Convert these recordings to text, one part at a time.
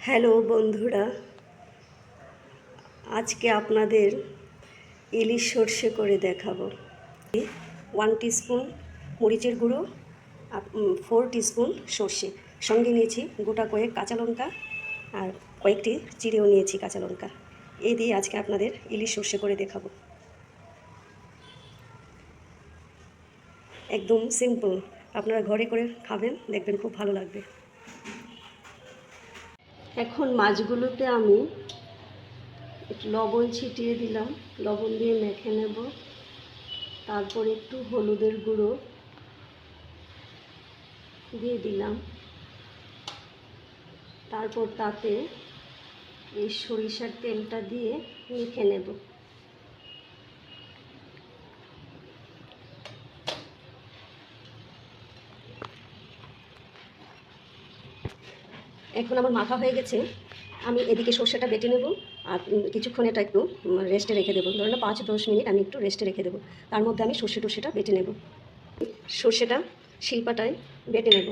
Hello বন্ধুরা, আজকে আপনাদের ইলিশ সর্ষে করে দেখাবো। 1 টিস্পুন মরিচের গুঁড়ো, 4 টিস্পুন সর্ষে, সঙ্গে নিয়েছি গোটা কয়েক কাঁচা লঙ্কা আর কয়েকটি চিড়েও নিয়েছি কাঁচা লঙ্কা। এই দিয়ে আজকে আপনাদের ইলিশ সর্ষে করে দেখাবো। একদম সিম্পল, আপনারা ঘরে করে খাবেন, দেখবেন খুব ভালো লাগবে। এখন মাছগুলোতে আমি একটু লবণ ছিটিয়ে দিলাম, লবণ দিয়ে মেখে নেব। তারপর একটু হলুদের গুঁড়ো দিয়ে দিলাম। তারপর তাতে এই সরিষার তেলটা দিয়ে মেখে নেব। এখন আমার মাখা হয়ে গেছে, আমি এদিকে সর্ষেটা বেটে নেব আর কিছুক্ষণ এটা একটু রেস্টে রেখে দেবো। ধরুন 5-10 মিনিট আমি একটু রেস্টে রেখে দেবো। তার মধ্যে আমি সর্ষেটা বেটে নেব। সর্ষেটা শিলপাটায় বেটে নেব।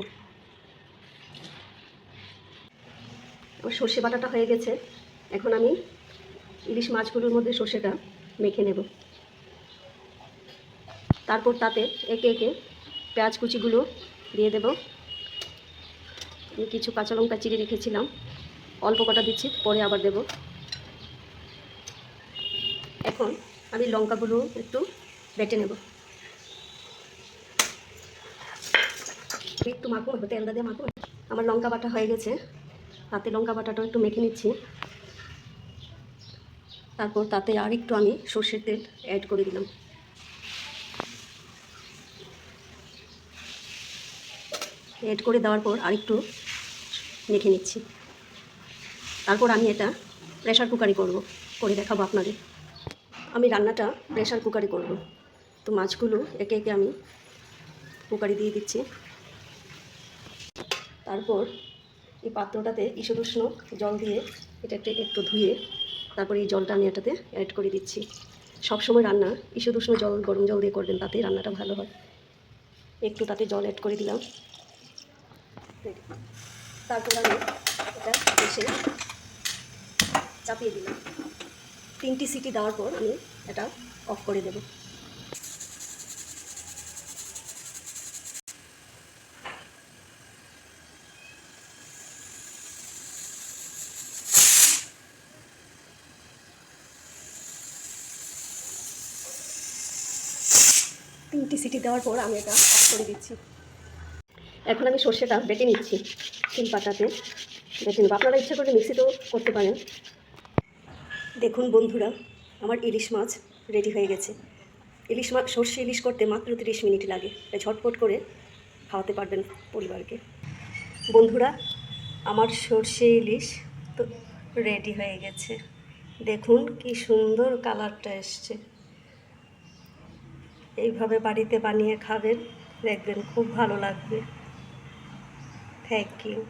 সর্ষে বাটাটা হয়ে গেছে, এখন আমি ইলিশ মাছগুলোর মধ্যে সর্ষেটা মেখে নেব। তারপর তাতে একে একে পেঁয়াজ কুচিগুলো দিয়ে দেব। আমি কিছু কাঁচা লঙ্কা চিড়ে রেখেছিলাম, অল্প কটা দিচ্ছি, পরে আবার দেব। এখন আমি লঙ্কাগুলো একটু বেটে নেব। একটু মাখো, তেলটা দিয়ে মাখো। আমার লঙ্কা বাটা হয়ে গেছে, তাতে লঙ্কা বাটাটাও একটু মেখে নিচ্ছি। তারপর তাতে আর একটু আমি সর্ষের তেল অ্যাড করে দিলাম। অ্যাড করে দেওয়ার পর আরেকটু মেখে নিচ্ছি। তারপর আমি এটা প্রেশার কুকারে করে দেখাবো আপনাদের। আমি রান্নাটা প্রেশার কুকারে করব, তো মাছগুলো একে একে আমি কুকারে দিয়ে দিচ্ছি। তারপর এই পাত্রটাতে ঈষদুষ্ণ জল দিয়ে এটাকে একটু ধুয়ে তারপর এই জলটা আমি এটাতে অ্যাড করে দিচ্ছি। সবসময় রান্না ঈষদুষ্ণ জল, গরম জল দিয়ে করবেন, তাতেই রান্নাটা ভালো হয়। একটু তাতে জল অ্যাড করে দিলাম। তারপর আমি এটা এসে চাপিয়ে দিলাম। 3টি সিটি দেওয়ার পর আমি এটা অফ করে দেব। তিনটি সিটি দেওয়ার পর আমি এটা অফ করে দিচ্ছি। এখন আমি সর্ষেটা বেটে নিচ্ছি, শিলপাটাতে বেটে নেব। আপনারা ইচ্ছা করলে মিক্সিতেও করতে পারেন। দেখুন বন্ধুরা, আমার ইলিশ মাছ রেডি হয়ে গেছে। ইলিশ মাছ সর্ষে ইলিশ করতে মাত্র 30 মিনিট লাগে, তাই ঝটপট করে খাওয়াতে পারবেন পরিবারকে। বন্ধুরা, আমার সর্ষে ইলিশ তো রেডি হয়ে গেছে। দেখুন কি সুন্দর কালারটা এসছে। এইভাবে বাড়িতে বানিয়ে খাবেন, দেখবেন খুব ভালো লাগবে। Thank you.